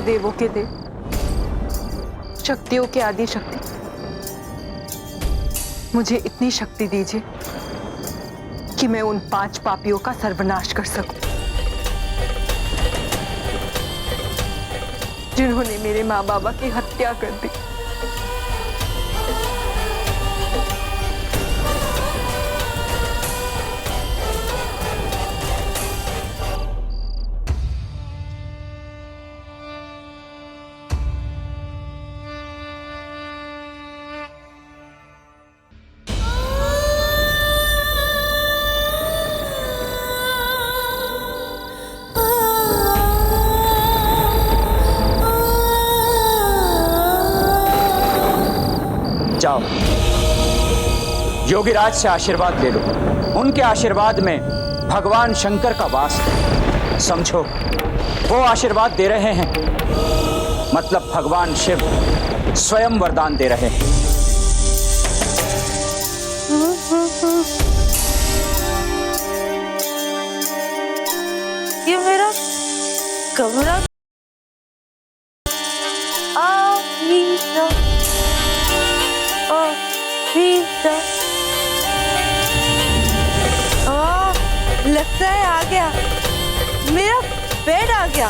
देवों के देव, शक्तियों के आदि शक्ति, मुझे इतनी शक्ति दीजिए कि मैं उन 5 पापियों का सर्वनाश कर सकूं, जिन्होंने मेरे माँ बाबा की हत्या कर दी। जाओ, योगीराज से आशीर्वाद ले लो। उनके आशीर्वाद में भगवान शंकर का वास है। समझो, वो आशीर्वाद दे रहे हैं, मतलब भगवान शिव स्वयं वरदान दे रहे हैं। ये मेरा कमरा लगता है आ गया, मेरा बेड आ गया।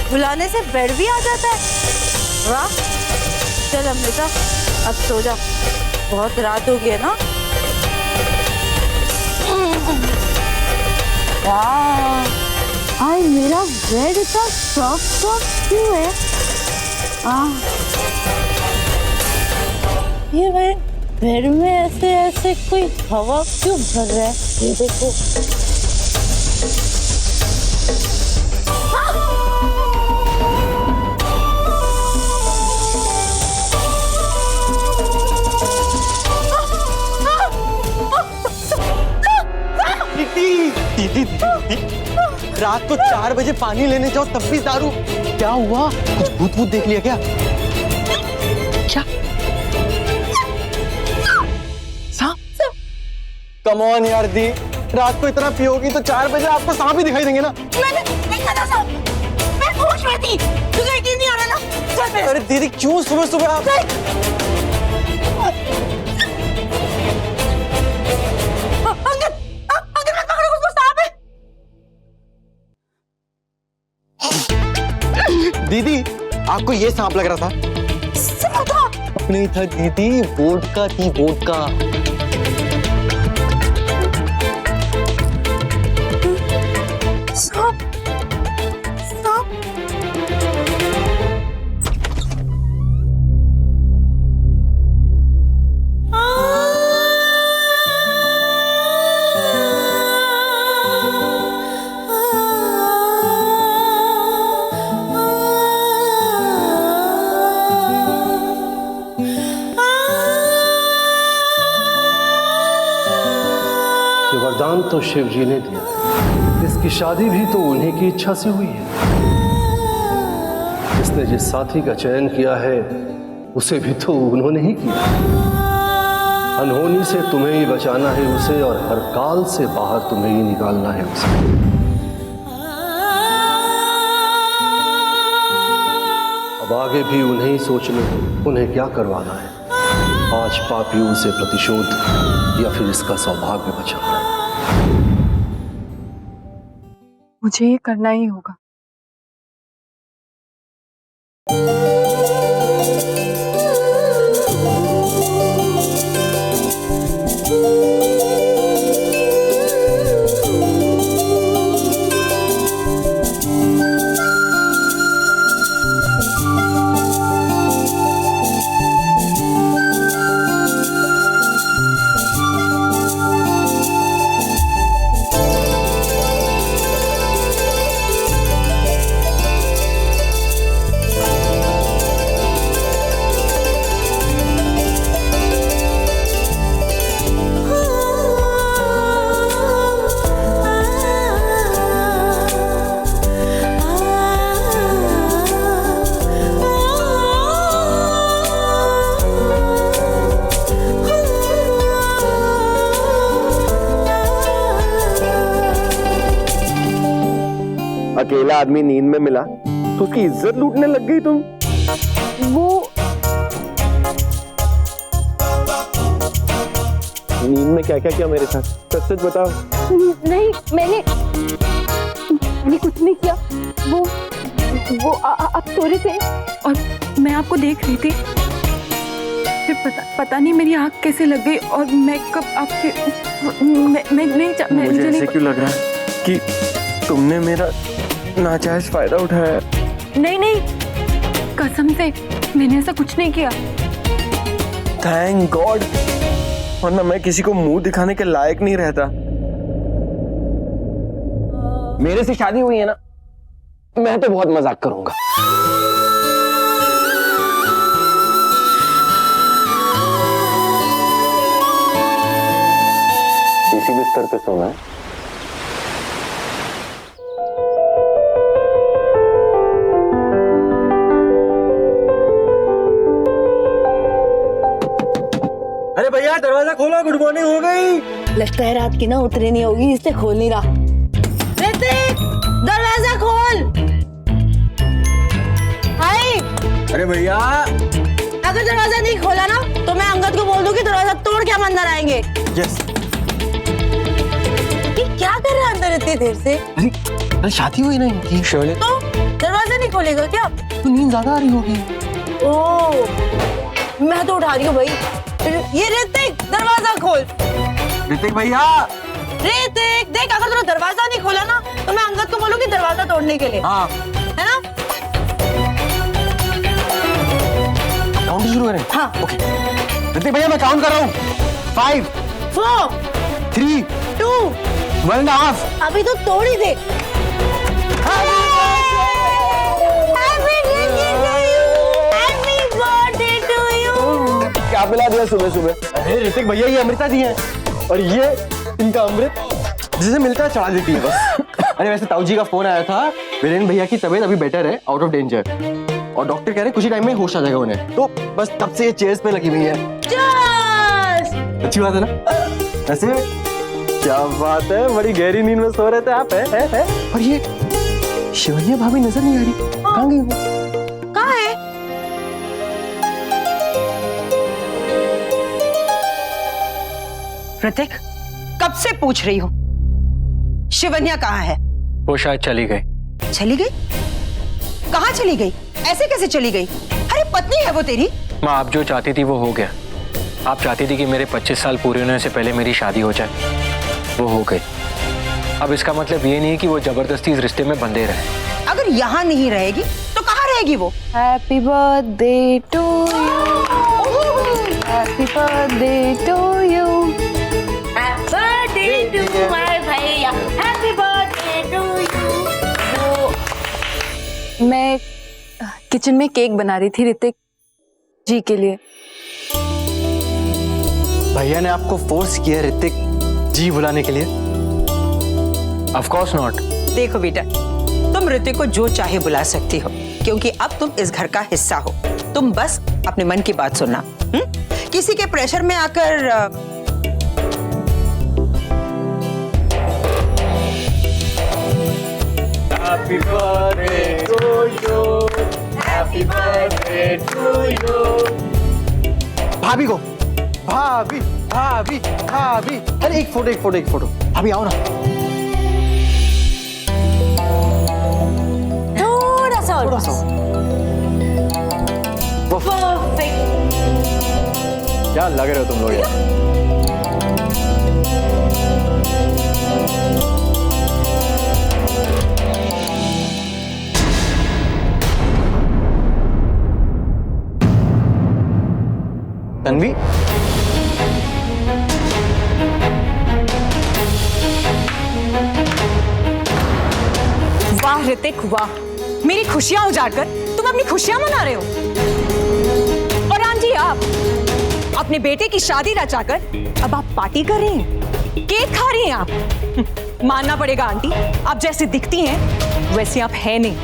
बुलाने से बेड भी आ जाता है। वाह, चल अमृता अब सो जा, बहुत रात हो गई है ना। वाह, आज मेरा बेड इतना सॉफ्ट क्यों है? ये मेरे बेड में ऐसे ऐसे कोई हवा क्यों भर रहा है? ये देखो, दीदी, रात को 4 बजे पानी लेने जाओ तब भी दारू। क्या हुआ? कुछ भूत भूत देख लिया क्या? क्या? सांप? कम ऑन यार दी, रात को इतना पियोगी तो 4 बजे आपको सांप ही दिखाई देंगे ना। मैंने देखा था सांप, मैं होश में थी, तुझे यकीन नहीं आ रहा ना? चल फिर। अरे दीदी, क्यों सुबह सुबह आप? दीदी, आपको ये सांप लग रहा था? नहीं था दीदी, वोडका थी, वोडका। सांप, सांप। वरदान तो शिव जी ने दिया है। इसकी शादी भी तो उन्हीं की इच्छा से हुई है। जिसने जिस साथी का चयन किया है उसे भी तो उन्होंने ही किया। अनहोनी से तुम्हें ही बचाना है उसे, और हर काल से बाहर तुम्हें ही निकालना है उसे। अब आगे भी उन्हें ही सोचना है उन्हें क्या करवाना है। आज पापियों से प्रतिशोध या फिर इसका सौभाग्य बचाना है। मुझे ये करना ही होगा। अकेला आदमी नींद में मिला तो उसकी इज्जत लूटने लग गई तुम? वो नींद में क्या क्या किया मेरे साथ? सच सच बताओ। नहीं, मैंने कुछ नहीं किया। वो आप सो रहे थे और मैं आपको देख रही थी। फिर पता नहीं मेरी आँख कैसे लग गई और मैं कब आपके मैं नहीं मुझे ऐसे क्यों लग रहा है कि तुमने मेरा नाजायज फायदा उठाया? नहीं, कसम से मैंने ऐसा कुछ नहीं किया। थैंक गॉड, वरना मैं किसी को मुंह दिखाने के लायक नहीं रहता। मेरे से शादी हुई है ना, मैं तो बहुत मजाक करूंगा। इसी बिस्तर पे सोना है। अरे भैया दरवाजा खोलो, गुड मॉर्निंग हो गई। लगता है रात की ना उतरी नहीं होगी, इससे खोल नहीं रहा। ऋतिक, दरवाजा खोल। हाय। अरे भैया, अगर दरवाजा नहीं खोला ना तो मैं अंगद को बोल दूं कि दरवाजा तोड़ के हम अंदर आएंगे। यस। ये क्या कर रहा है अंदर इतनी देर से? अरे शादी हुई ना इनकी। शोले तो दरवाजा नहीं खोलेगा क्या? तो नींद ज्यादा आ रही होगी। ओ, मैं तो उठा रही हूँ भाई। ये ऋतिक, दरवाजा खोल। ऋतिक भैया। ऋतिक देख, अगर तूने दरवाजा नहीं खोला ना तो मैं अंगद को बोलूंगी दरवाजा तोड़ने के लिए। हाँ, है ना? काउंट शुरू करें? हाँ। ओके। ऋतिक भैया मैं काउंट कर रहा हूँ। 5 4 3 2 1.5। अभी तो तोड़ ही दे। क्या पिला दिया सुबह सुबह? अरे ऋतिक भैया ये अमृता जी हैं और ये इनका अमृत जिसे मिलता है चढ़ा देती है बस। अरे वैसे ताऊ जी का फोन आया था, वीरेन भैया की तबीयत अभी बेटर है, आउट ऑफ डेंजर, और डॉक्टर कह रहे हैं कुछ ही टाइम में होश आ जाएगा उन्हें। तो बस तब से ये चेयर्स पे लगी हुई है। अच्छी बात है ना? वैसे क्या बात है, बड़ी गहरी नींद में सो रहे थे आप। है? और ये शिवन्या भाभी नजर नहीं आ रही, कहाँ गई वो? कहाँ है? ऋतिक, कब से पूछ रही हूँ शिवन्या कहाँ है? वो शायद चली गई। चली गई? कहाँ चली गई? ऐसे कैसे चली गई? अरे पत्नी है वो तेरी। माँ, आप जो चाहती थी वो हो गया। आप चाहती थी कि मेरे 25 साल पूरे होने से पहले मेरी शादी हो जाए, वो हो गई। अब इसका मतलब ये नहीं कि वो जबरदस्ती इस रिश्ते में बंधे रहे। अगर यहाँ नहीं रहेगी तो कहाँ रहेगी वो? Happy birthday to you, happy birthday to you, birthday to my भैया, हैप्पी बर्थडे टू यू। मैं किचन में केक बना रही थी ऋतिक जी के लिए। भैया ने आपको फोर्स किया ऋतिक जी बुलाने के लिए? Of course not. देखो बेटा, तुम ऋतिक को जो चाहे बुला सकती हो, क्योंकि अब तुम इस घर का हिस्सा हो। तुम बस अपने मन की बात सुनना, किसी के प्रेशर में आकर Happy birthday to you, happy birthday to you। भाभी को, भाभी भाभी भाभी, अरे एक फोटो। भाभी आओ ना। थोड़ा सा क्या लग रहे हो तुम लोग यार? तन्वी, वाह ऋतिक वाह, मेरी खुशियां उजाड़कर तुम अपनी खुशियां मना रहे हो। और आंटी, आप अपने बेटे की शादी रचाकर अब आप पार्टी कर रही हैं, केक खा रही हैं आप। मानना पड़ेगा आंटी, आप जैसे दिखती हैं वैसे आप हैं नहीं।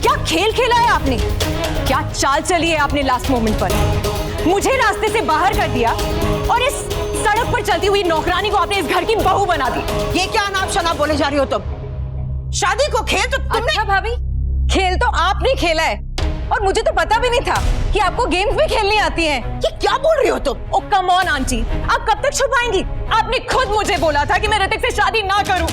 क्या खेल खेला है आपने, क्या चाल चली है आपने लास्ट मोमेंट पर। मुझे रास्ते से बाहर कर दिया और इस सड़क पर चलती हुई नौकरानी को आपने इस घर की बहू बना दी। ये क्या अनाप शनाप बोले जा रही हो तुम? शादी को खेल तो तुमने। अच्छा भाभी, खेल तो आपने खेला है और मुझे तो पता भी नहीं था कि आपको गेम्स भी खेलनी आती हैं। ये क्या बोल रही हो तुम? ओ कम ऑन आंटी, आप कब तक छुपाएंगी? आपने खुद मुझे बोला था कि मैं ऋतिक से शादी ना करूं।